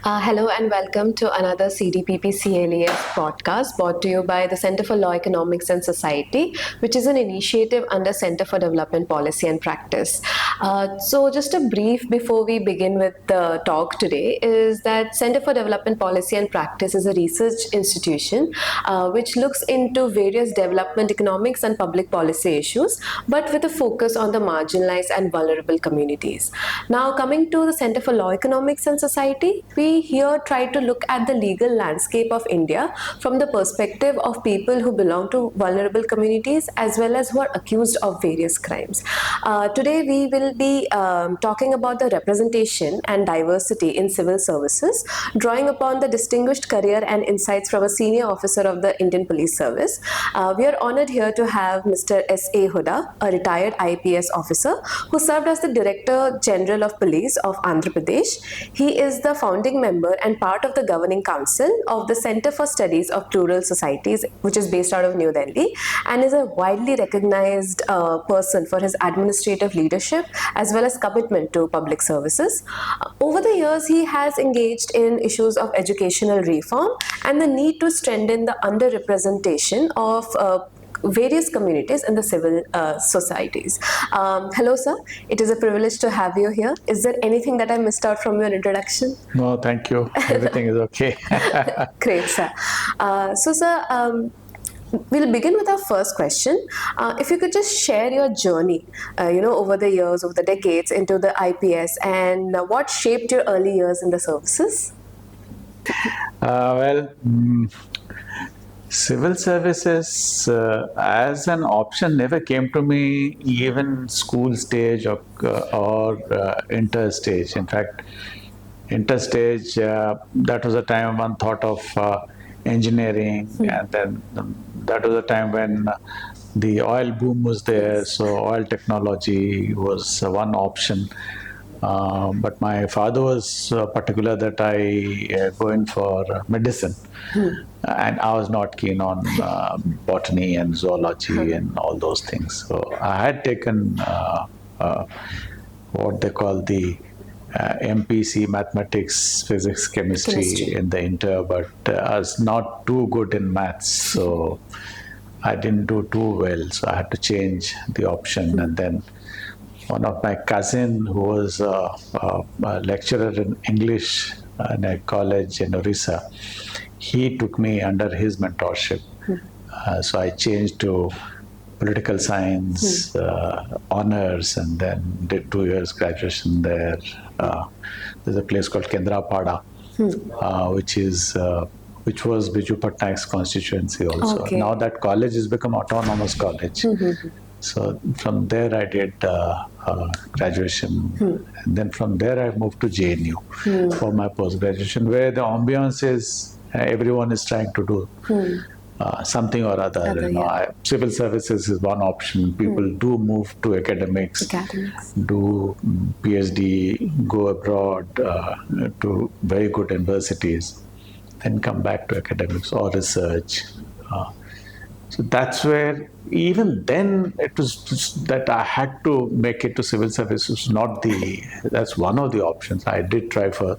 Hello and welcome to another CDPP CLAF podcast brought to you by the Center for Law, Economics and Society, which is an initiative under Center for Development Policy and Practice. So just a brief before we begin with the talk today is that Center for Development Policy and Practice is a research institution which looks into various development economics and public policy issues, but with a focus on the marginalized and vulnerable communities. Now, coming to the Center for Law, Economics and Society, we here try to look at the legal landscape of India from the perspective of people who belong to vulnerable communities as well as who are accused of various crimes. Today, we will be talking about the representation and diversity in civil services, drawing upon the distinguished career and insights from a senior officer of the Indian Police Service. We are honored here to have Mr. S.A. Huda, a retired IPS officer who served as the Director General of Police of Andhra Pradesh. He is the founding member and part of the governing council of the Center for Studies of Plural Societies, which is based out of New Delhi, and is a widely recognized person for his administrative leadership as well as commitment to public services. Over the years, he has engaged in issues of educational reform and the need to strengthen the underrepresentation of various communities in the civil societies. Hello, sir. It is a privilege to have you here. Is there anything that I missed out from your introduction? No, thank you. Everything is okay. Great, sir. Sir, we'll begin with our first question. If you could just share your journey, over the years, over the decades into the IPS, and what shaped your early years in the services? Civil services as an option never came to me, even school stage or inter stage. In fact, inter stage, that was a time one thought of engineering, and then that was a time when the oil boom was there, so oil technology was one option. But my father was particular that I go in for medicine, and I was not keen on botany and zoology and all those things. So I had taken what they call the MPC, mathematics, physics, chemistry in the inter, but I was not too good in maths, so I didn't do too well. So I had to change the option, and then one of my cousin who was a lecturer in English in a college in Orissa, he took me under his mentorship. So I changed to political science honors, and then did 2 years graduation there. There's a place called Kendrapada, which was Biju Patnaik's constituency also. Okay. Now that college has become autonomous college. So from there I did graduation, and then from there I moved to JNU for my post-graduation, where the ambiance is everyone is trying to do something or other. Civil services is one option. People do move to academics, do PhD, go abroad to very good universities, then come back to academics or research. So that's where, even then, it was just that I had to make it to civil services. That's one of the options. I did try for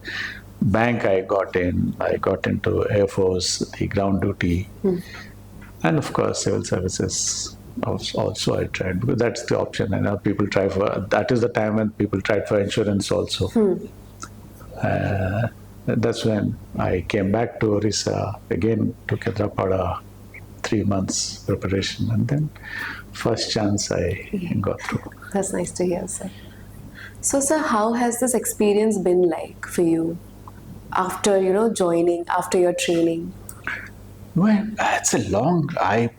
bank. I got into Air Force, the ground duty, and of course civil services. Also, I tried, because that's the option. And now people try for. That is the time when people tried for insurance also. That's when I came back to Orissa again to Kendrapada. 3 months preparation, and then first chance I got through. That's nice to hear, sir. So, sir, how has this experience been like for you after joining, after your training? Well, it's a long. I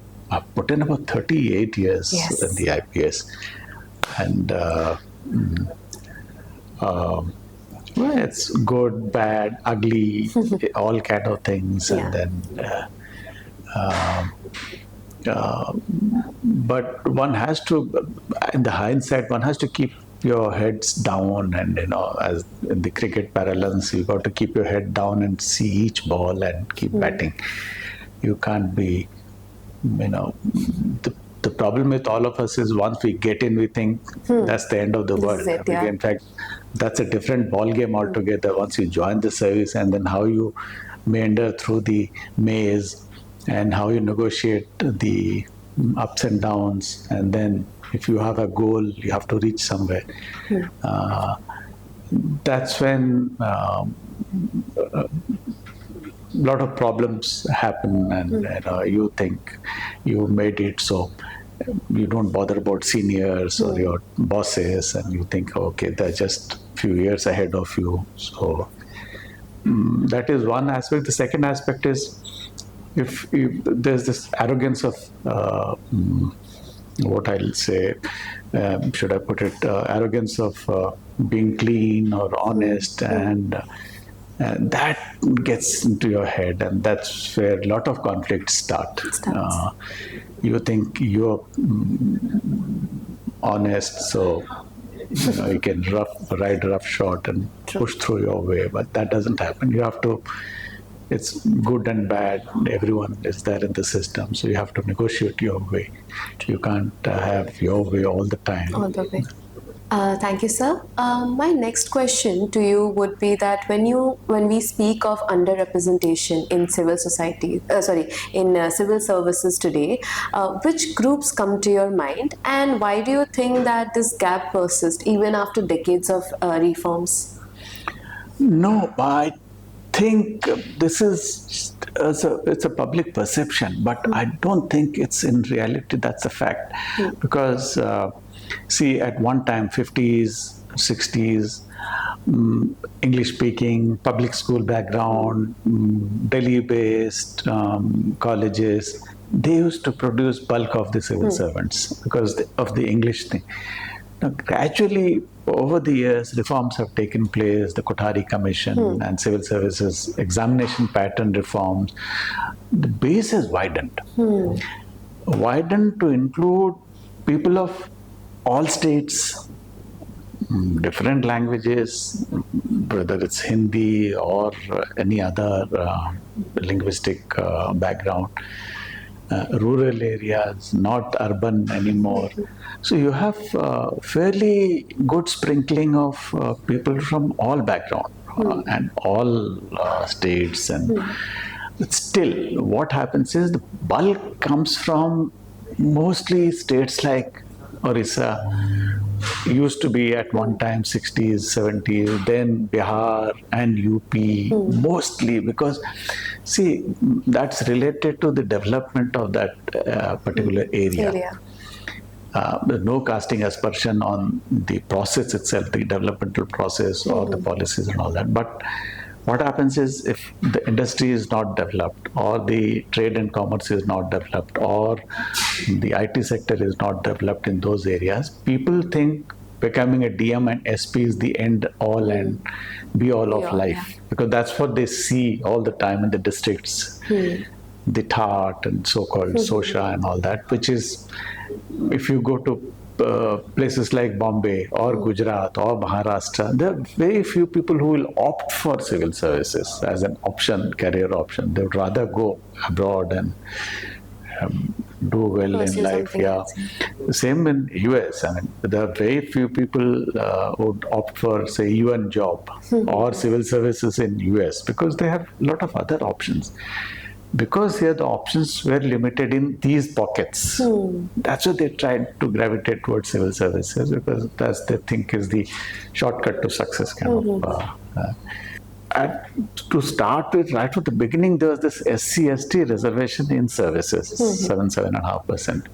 put in about 38 years in the IPS, and it's good, bad, ugly, all kind of things, and then. But one has to, in the hindsight, one has to keep your heads down, and as in the cricket parlance, you got to keep your head down and see each ball and keep batting. You can't be, the the problem with all of us is once we get in, we think that's the end of the world. It, yeah. In fact, that's a different ball game altogether once you join the service, and then how you meander through the maze and how you negotiate the ups and downs, and then if you have a goal, you have to reach somewhere. That's when a lot of problems happen, and you think you made it, so you don't bother about seniors or your bosses, and you think, okay, they're just a few years ahead of you. So that is one aspect. The second aspect is if there's this arrogance of what I'll say, should I put it, arrogance of being clean or honest, and that gets into your head, and that's where a lot of conflicts start. You think you're honest, so you can ride roughshod and push through your way, but that doesn't happen. You have to. It's good and bad. Everyone is there in the system, so you have to negotiate your way. You can't have your way all the time. All the way. Thank you, sir. My next question to you would be that when we speak of underrepresentation in civil society, in civil services today, which groups come to your mind, and why do you think that this gap persists even after decades of reforms? No, I think this is it's a public perception, but I don't think it's in reality that's a fact, because see, at one time, 50s, 60s, English speaking, public school background, Delhi-based colleges, they used to produce bulk of the civil servants because of the English thing. Now, gradually, over the years, reforms have taken place, the Kothari Commission and civil services examination pattern reforms. The base has widened. Widened to include people of all states, different languages, whether it's Hindi or any other linguistic background. Rural areas, not urban anymore. So you have fairly good sprinkling of people from all background and all states. And still, what happens is the bulk comes from mostly states like Orissa, used to be at one time 60s, 70s, then Bihar and UP, mostly because, see, that's related to the development of that particular area. There's no casting aspersion on the process itself, the developmental process or the policies and all that. But what happens is if the industry is not developed, or the trade and commerce is not developed, or the IT sector is not developed in those areas, people think becoming a DM and SP is the end all and be all of life, because that's what they see all the time in the districts, the TAT and so-called Sosha and all that, which is, if you go to places like Bombay or Gujarat or Maharashtra, there are very few people who will opt for civil services as an option, career option. They would rather go abroad and do well in life. Same in US. I mean, there are very few people who would opt for, say, UN job or civil services in US because they have a lot of other options. Because here the options were limited in these pockets. That's why they tried to gravitate towards civil services, because that's they think is the shortcut to success kind of. To start with, right from the beginning, there was this SC/ST reservation in services, 7.5%.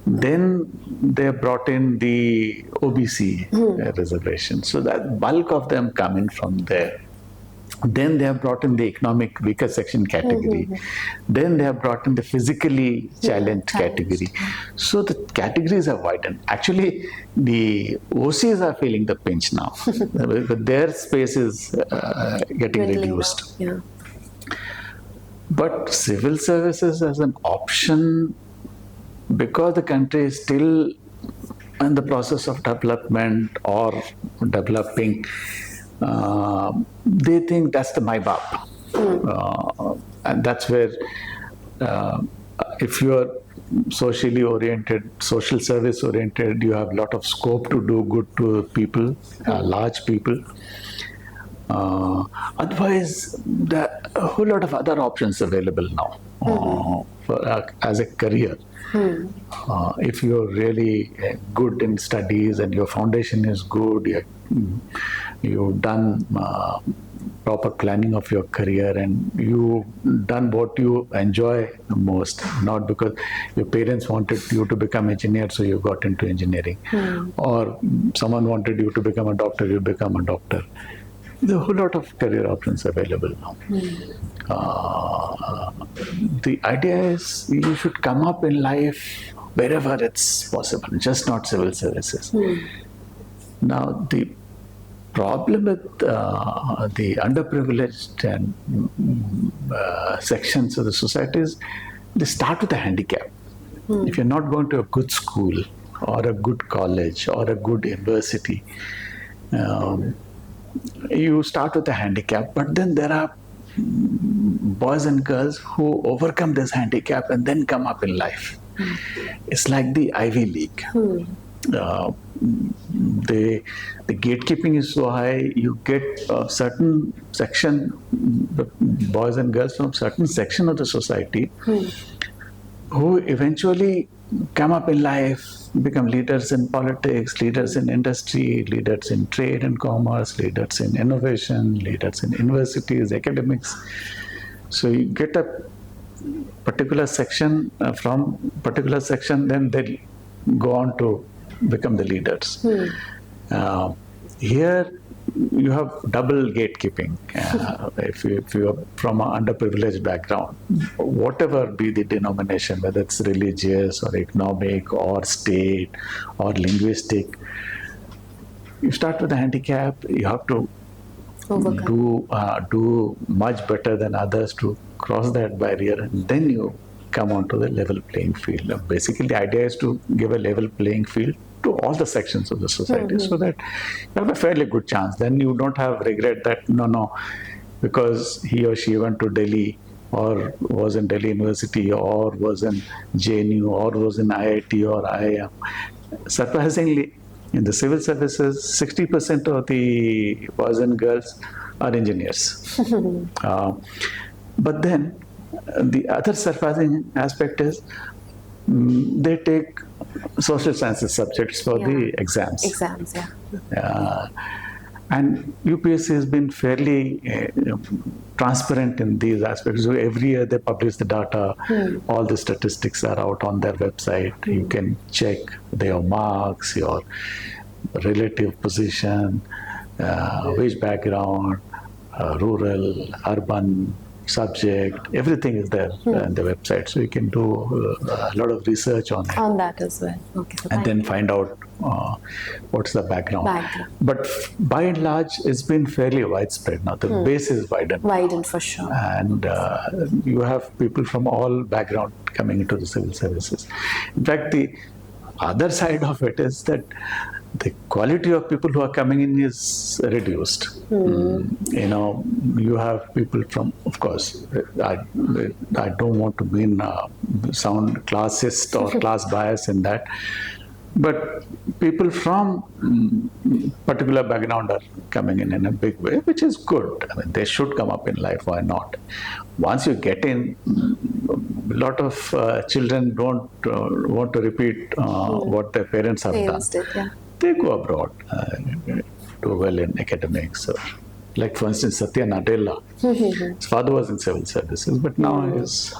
Then they brought in the OBC reservation. So that bulk of them coming from there. Then they have brought in the economic weaker section category. Then they have brought in the physically challenged category. So the categories are widened. Actually, the OCs are feeling the pinch now. Their space is getting reduced. But civil services as an option, because the country is still in the process of development or developing, they think that's the MyBap. And that's where if you're socially oriented, social service oriented, you have a lot of scope to do good to people, large people. Otherwise, there are a whole lot of other options available now as a career. If you're really good in studies and your foundation is good, you've done proper planning of your career and you've done what you enjoy the most, not because your parents wanted you to become engineer, so you got into engineering, or someone wanted you to become a doctor, you become a doctor. There are a whole lot of career options available now. The idea is you should come up in life wherever it's possible, just not civil services. Now, the problem with the underprivileged and sections of the society is they start with a handicap. If you're not going to a good school or a good college or a good university, you start with a handicap, but then there are boys and girls who overcome this handicap and then come up in life. It's like the Ivy League. The gatekeeping is so high, you get a certain section, the boys and girls from certain section of the society who eventually come up in life, become leaders in politics, leaders in industry, leaders in trade and commerce, leaders in innovation, leaders in universities, academics. So you get a particular section from particular section, then they go on to become the leaders. Here you have double gatekeeping. If you are from an underprivileged background, whatever be the denomination, whether it's religious or economic or state or linguistic, you start with a handicap. You have to do much better than others to cross that barrier, and then you come onto the level playing field. Basically, the idea is to give a level playing field to all the sections of the society, so that you have a fairly good chance. Then you don't have regret that no, because he or she went to Delhi or was in Delhi University or was in JNU or was in IIT or IIM. Surprisingly, in the civil services, 60% of the boys and girls are engineers. But then the other surprising aspect is they take social sciences subjects for the exams. And UPSC has been fairly transparent in these aspects. So every year they publish the data, all the statistics are out on their website. You can check their marks, your relative position, which background, rural, urban, subject, everything is there on the website. So you can do a lot of research on it. On that as well. Okay. So and then find out what's the background. But by and large, it's been fairly widespread now. The base is widened. Widened for sure. And you have people from all background coming into the civil services. In fact, the other side of it is that the quality of people who are coming in is reduced. You have people from, of course, I don't want to sound classist or class bias in that, but people from particular background are coming in a big way, which is good. I mean, they should come up in life. Why not? Once you get in, a lot of children don't want to repeat what their parents have done. They go abroad, do well in academics. Like, for instance, Satya Nadella. His father was in civil services, but now he's...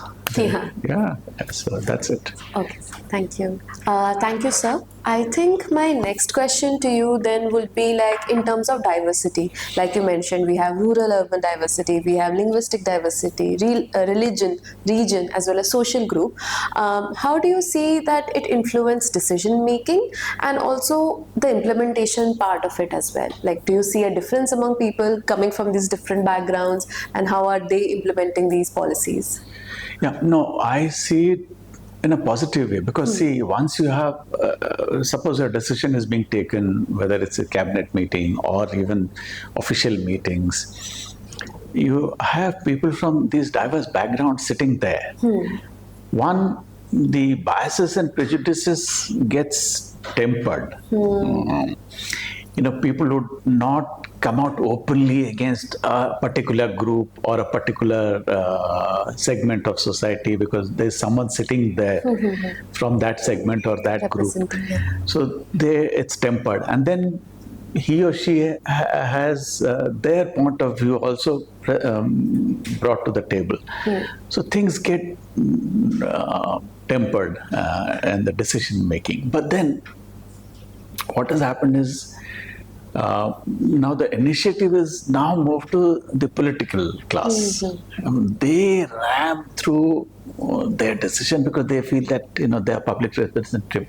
so that's it. Okay, thank you. Thank you, sir. I think my next question to you then would be like in terms of diversity. Like you mentioned, we have rural-urban diversity, we have linguistic diversity, religion, region, as well as social group. How do you see that it influences decision-making and also the implementation part of it as well? Like, do you see a difference among people coming from these different backgrounds and how are they implementing these policies? Yeah, no, I see it in a positive way because see, once you have, suppose a decision is being taken, whether it's a cabinet meeting or even official meetings, you have people from these diverse backgrounds sitting there. One the biases and prejudices gets tempered. People would not come out openly against a particular group or a particular segment of society because there's someone sitting there from that segment or that group. So it's tempered, and then he or she has their point of view also brought to the table. So things get tempered in the decision making. But then what has happened is now the initiative is now moved to the political class. They ram through their decision because they feel that they are public representative.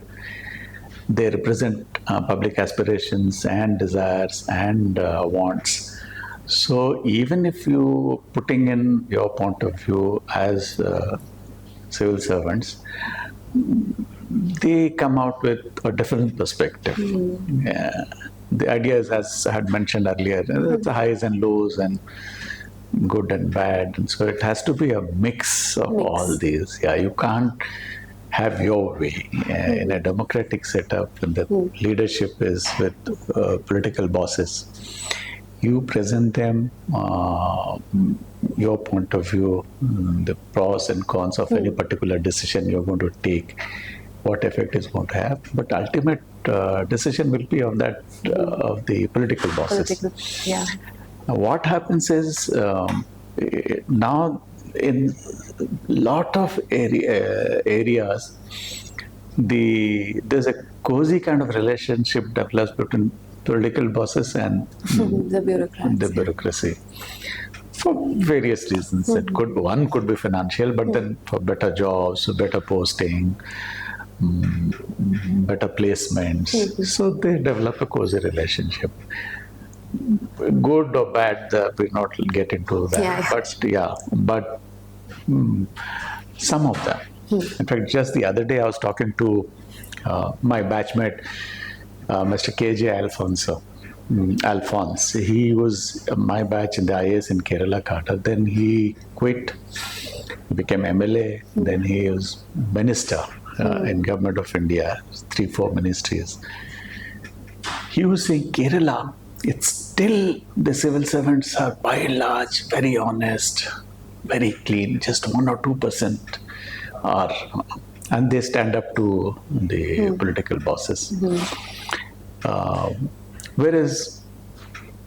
They represent public aspirations and desires and wants. So even if you putting in your point of view as civil servants, they come out with a different perspective. The idea is, as I had mentioned earlier, it's highs and lows and good and bad. And so it has to be a mix of all these. Yeah, you can't have your way. In a democratic setup, when the leadership is with political bosses, you present them your point of view, the pros and cons of any particular decision you're going to take, what effect it's going to have, but ultimate decision will be of that of the political bosses. Now, what happens is now in lot of areas, there's a cozy kind of relationship develops between political bosses and the bureaucracy. For various reasons. One could be financial, but then for better jobs, better posting, better placements. So they develop a cozy relationship. Good or bad, we not get into that. But some of them. In fact, just the other day I was talking to my batchmate, Mr. KJ Alphonse. He was my batch in the IAS in Kerala cadre. Then he quit, became MLA. Then he was minister in Government of India, 3-4 ministries. He was saying Kerala, it's still the civil servants are by and large very honest, very clean. Just 1 or 2% are, and they stand up to the political bosses. Whereas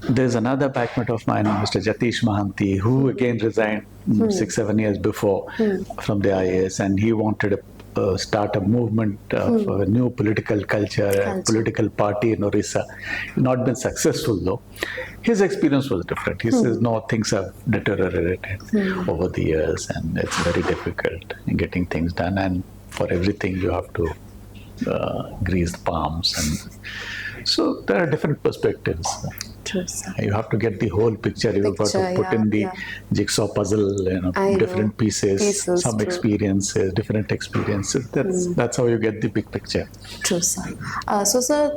there's another batchmate of mine, Mr. Jatish Mahanti, who again resigned 6-7 years before from the IAS, and he wanted to start a movement of a new political culture, a political party in Orissa. Not been successful though. His experience was different. He says, no, things have deteriorated over the years, and it's very difficult in getting things done. And for everything, you have to grease the palms. And so there are different perspectives. True, sir. You have to get the whole picture. You've got to put in the jigsaw puzzle, different pieces, some experiences, different experiences. That's how you get the big picture. True, sir.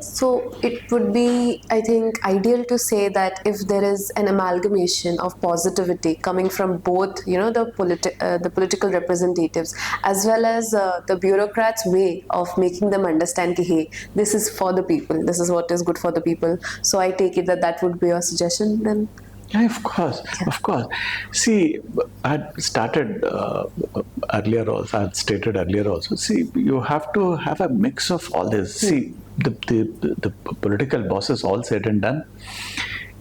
So it would be, I think, ideal to say that if there is an amalgamation of positivity coming from both, the political representatives as well as the bureaucrats' way of making them understand that, hey, this is for the people. This is what is good for the people. So I take it that would be your suggestion then? Yeah, of course. See, I started earlier also, I had stated earlier also, see, you have to have a mix of all this. See, the political bosses, all said and done,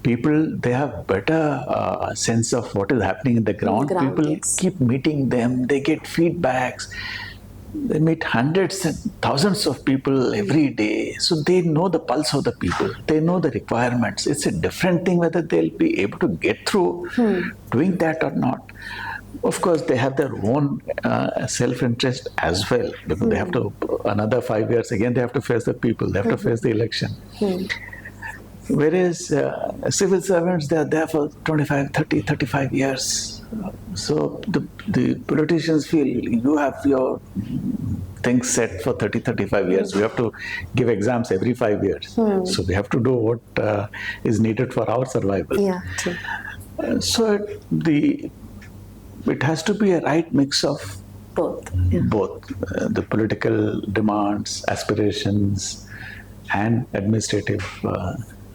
people, they have better sense of what is happening in the ground. People keep meeting them, they get feedbacks. They meet hundreds and thousands of people every day. So they know the pulse of the people. They know the requirements. It's a different thing whether they'll be able to get through doing that or not. Of course, they have their own self-interest as well. Because they have to, another 5 years, again, they have to face the people. They have to face the election. Whereas civil servants, they are there for 25, 30, 35 years. So the politicians feel you have your things set for 30, 35 years. We have to give exams every 5 years. So we have to do what is needed for our survival. Yeah, true. So it has to be a right mix of Both. Yeah. both the political demands, aspirations, and administrative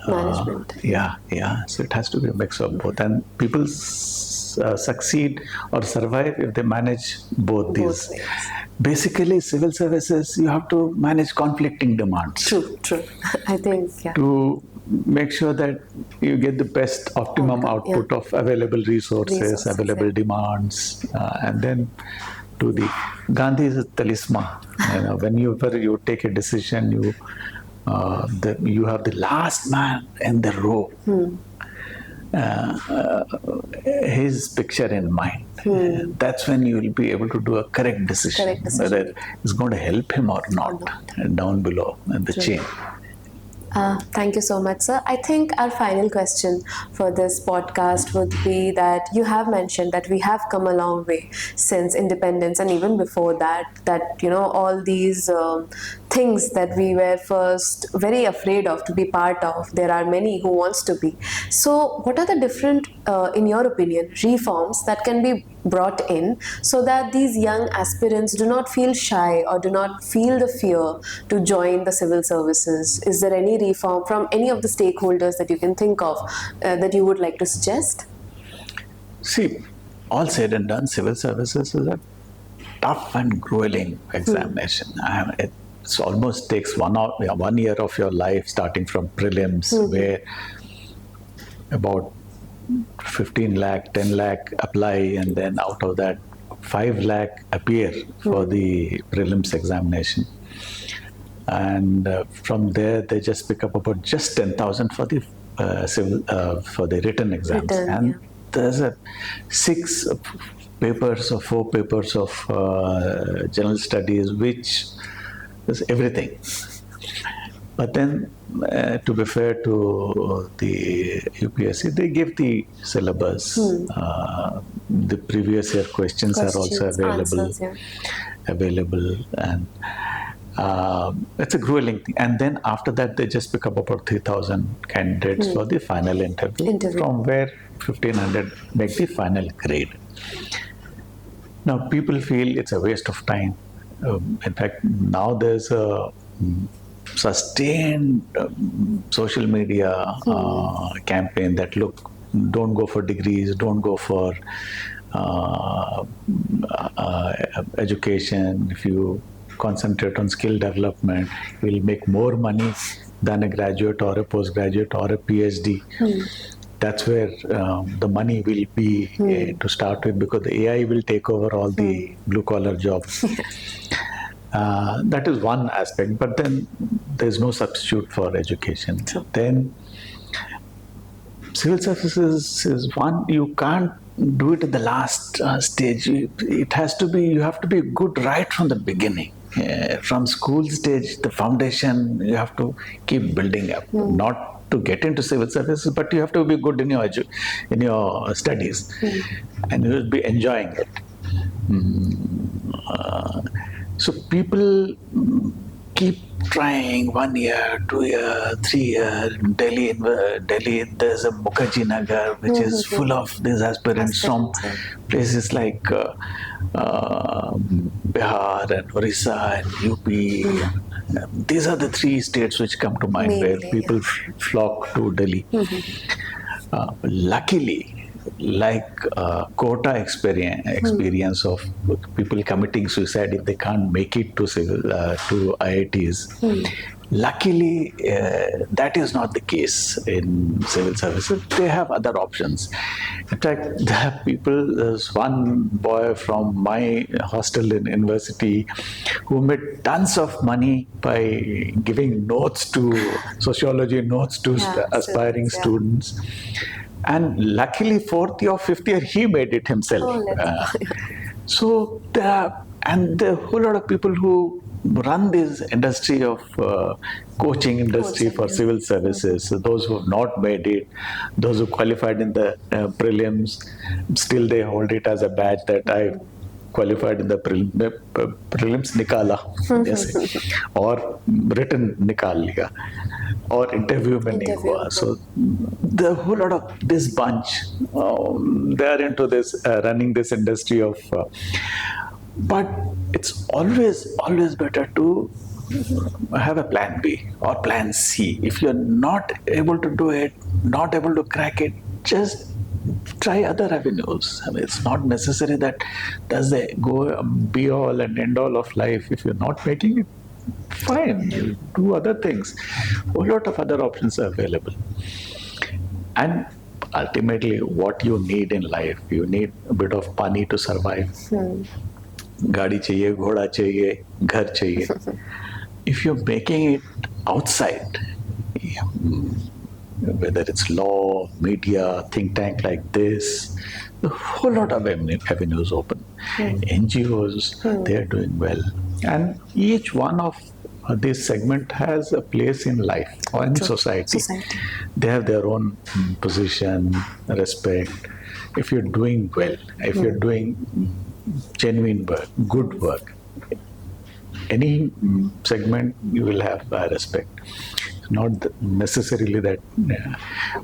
Management. yeah. So it has to be a mix of both, and people succeed or survive if they manage both these. ways. Basically, civil services, you have to manage conflicting demands. True. I think, yeah. To make sure that you get the best optimum output of available resources, available demands, and then to the Gandhi's talisman. Whenever you take a decision, you have the last man in the row. His picture in mind. That's when you will be able to do a correct decision. Whether it's going to help him or not. Down below in the chain. Thank you so much, sir. I think our final question for this podcast would be that you have mentioned that we have come a long way since independence, and even before that all these things that we were first very afraid of to be part of, there are many who wants to be. So what are the different, in your opinion, reforms that can be brought in so that these young aspirants do not feel shy or do not feel the fear to join the civil services? Is there any reform from any of the stakeholders that you can think of that you would like to suggest? See, all said and done, civil services is a tough and grueling examination. It almost takes 1 year of your life, starting from prelims, where about 15 lakh, 10 lakh apply, and then out of that 5 lakh appear for the prelims examination. And from there, they just pick up about just 10,000 for the for the written exams. There's 6 papers or 4 papers of general studies, which is everything. But then, to be fair to the UPSC, they give the syllabus. The previous year questions are also available, and it's a grueling thing. And then after that, they just pick up about 3,000 candidates for the final interview, from where 1,500 make the final grade. Now, people feel it's a waste of time. In fact, now there's a sustained social media campaign that, look, don't go for degrees, don't go for education. If you concentrate on skill development, you will make more money than a graduate or a postgraduate or a PhD. That's where the money will be to start with, because the AI will take over all the blue-collar jobs. That is one aspect, but then there's no substitute for education. Then civil services is one, you can't do it at the last stage. It has to be, you have to be good right from the beginning. From school stage, the foundation, you have to keep building up. Not to get into civil services, but you have to be good in your studies, and you will be enjoying it. So people keep trying 1 year, 2 year, 3 year. Delhi, there's a Mukherjee Nagar, which is full of these aspirants from places like Bihar and Orissa and UP. These are the 3 states which come to mind where people flock to Delhi. Luckily, like quota experience of people committing suicide if they can't make it to IITs. Luckily, that is not the case in civil services. They have other options. In fact, there's one boy from my hostel in university who made tons of money by giving sociology notes to aspiring students. And luckily, 4th or 5th year, he made it himself. So there are whole lot of people who run this industry of coaching industry for civil services. So those who have not made it, those who qualified in the prelims, still they hold it as a badge that I qualified in the prelims nikala, or written nikal liya, or interview mein nahi hua. So the whole lot of this bunch, they are into this running this industry of But it's always better to have a plan B or plan C. If you're not able to do it, not able to crack it, just try other avenues. I mean, it's not necessary that does they go be all and end all of life. If you're not making it, fine, you do other things. A lot of other options are available. And ultimately, what you need in life, you need a bit of money to survive. गाड़ी चाहिए, घोड़ा चाहिए, घर चाहिए. If you're making it outside, whether it's law, media, think tank like this, a whole lot of avenues open. NGOs, they're doing well. And each one of this segment has a place in life or in society. They have their own position, respect. If you're doing well, if you're doing genuine work, good work, any segment you will have respect. Not necessarily that.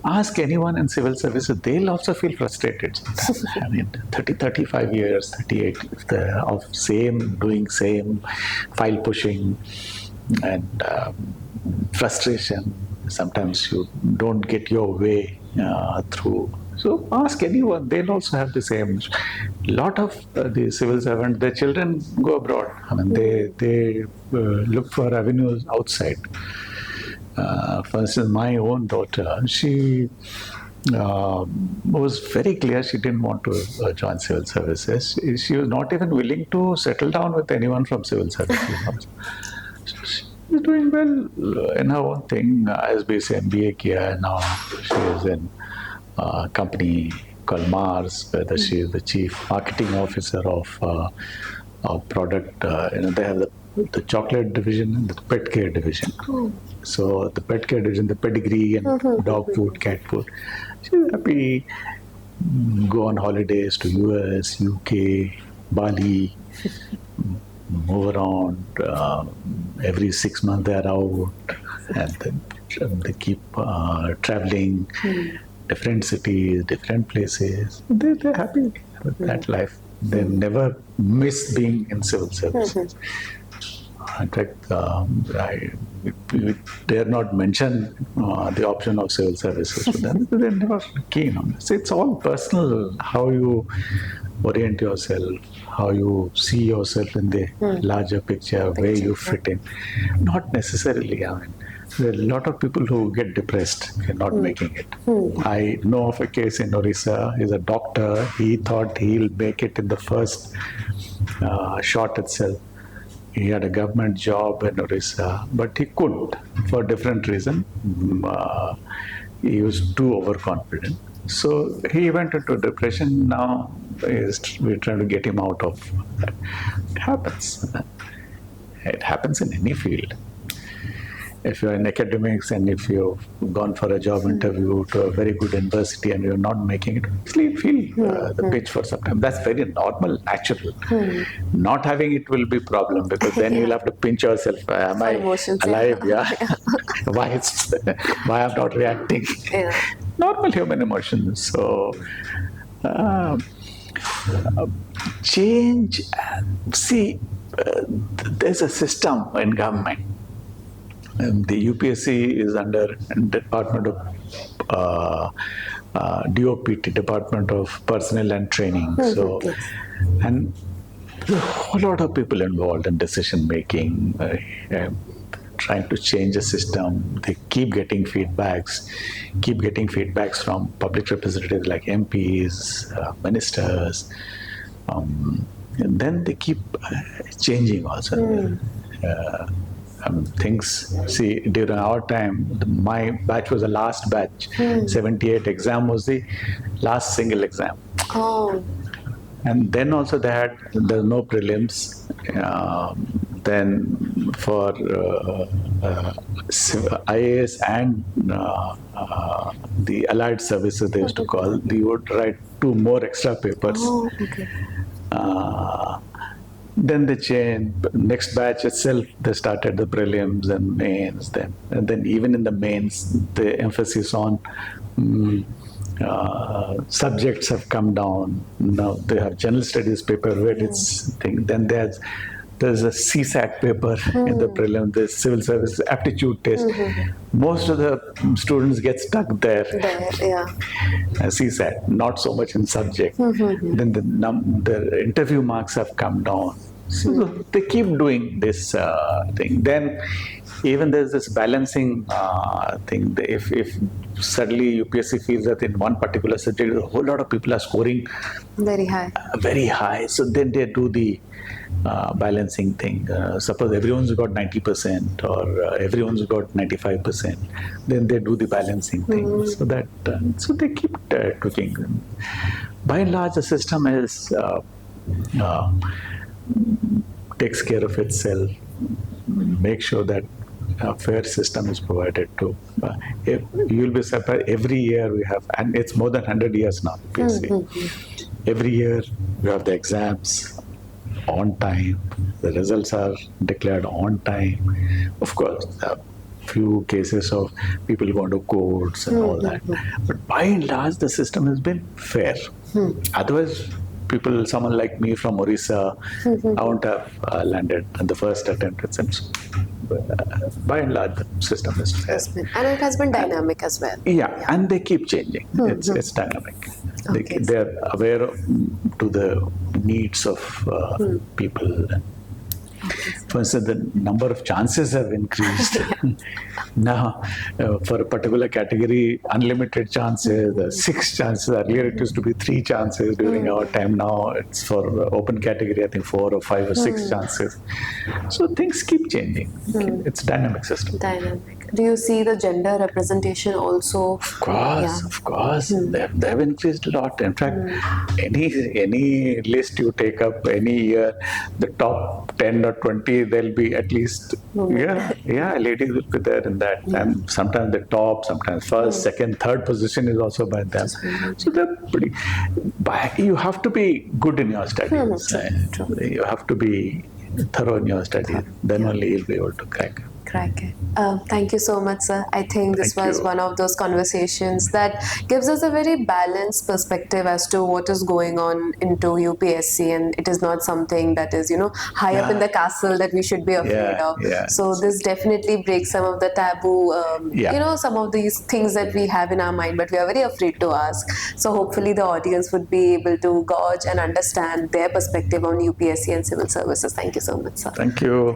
Ask anyone in civil services, they'll also feel frustrated sometimes. I mean, 30, 35 years, 38 of doing same, file pushing, and frustration. Sometimes you don't get your way through. So ask anyone, they'll also have the same. Lot of the civil servants, their children go abroad. I mean, they look for avenues outside. For instance, my own daughter, she was very clear she didn't want to join civil services. She was not even willing to settle down with anyone from civil services. She's doing well in her own thing. SBC MBA kiya, now she is in a company called Mars, where she is the chief marketing officer of product. They have the chocolate division and the pet care division. So the pet care division, the pedigree and dog food, cat food. She's happy. Go on holidays to US, UK, Bali. Move around. Every 6 months they're out, and then they keep traveling, different cities, different places. They're happy with that life. They never miss being in civil services. In fact, I dare not mention the option of civil services to them because they're never keen on this. It's all personal, how you orient yourself, how you see yourself in the larger picture, where you fit in. Not necessarily, I mean, there are a lot of people who get depressed if you're not making it. I know of a case in Orissa. He's a doctor. He thought he'll make it in the first shot itself. He had a government job in Orissa, but he couldn't for different reason. He was too overconfident. So he went into depression. Now we're trying to get him out of that. It happens. It happens in any field. If you're in academics and if you've gone for a job interview to a very good university and you're not making it, feel the pinch for some time. That's very normal, natural. Not having it will be problem because then you'll have to pinch yourself. Am I alive? Yeah. Why I'm not reacting? Normal human emotions. So change. See, there's a system in government. The UPSC is under Department of DOPT, Department of Personnel and Training. So, and a whole lot of people involved in decision making, trying to change the system. They keep getting feedbacks from public representatives like MPs, ministers. And then they keep changing also. Things, see, during our time, my batch was the last batch. 78 exam was the last single exam. And then also there's no prelims. Then for IAS and the allied services they used to call, they would write 2 more extra papers. Then they changed. Next batch itself, they started the prelims and mains. And then even in the mains, the emphasis on subjects have come down. Now they have general studies paper where it's thing. Then there's a CSAT paper in the prelim, the civil service aptitude test. Most of the students get stuck there. CSAT, not so much in subject. Then the interview marks have come down. So they keep doing this thing. Then even there's this balancing thing. If suddenly UPSC feels that in one particular subject, a whole lot of people are scoring very high. So then they do the balancing thing. Suppose everyone's got 90% or everyone's got 95%, then they do the balancing thing. So that so they keep tweaking. By and large, the system is takes care of itself. Make sure that a fair system is provided to. You'll be surprised. Every year we have, and it's more than 100 years now. Every year we have the exams on time. The results are declared on time. Of course, a few cases of people going to courts and all that. But by and large, the system has been fair. Otherwise, someone like me from Orissa, I won't have landed in the first attempt. By and large, the system is fair. And it has been dynamic as well. Yeah, and they keep changing. It's dynamic. Okay. They're aware to the needs of people. For instance, the number of chances have increased. Now, for a particular category, unlimited chances, 6 chances. Earlier, it used to be 3 chances during our time. Now, it's for open category, I think 4 or 5 or 6 chances. So things keep changing. It's a dynamic system. Dynamic. Do you see the gender representation also? Of course. They have increased a lot. In fact, any list you take up any year, the top 10 or 20, there'll be at least, ladies will be there in that. And sometimes the top, sometimes first, second, third position is also by them. So they're pretty, you have to be good in your studies. You have to be thorough in your studies. Then only you'll be able to crack it. Thank you so much, sir. I think this was one of those conversations that gives us a very balanced perspective as to what is going on into UPSC, and it is not something that is, high up in the castle that we should be afraid of. So this definitely breaks some of the taboo, some of these things that we have in our mind, but we are very afraid to ask. So hopefully the audience would be able to gauge and understand their perspective on UPSC and civil services. Thank you so much, sir. Thank you.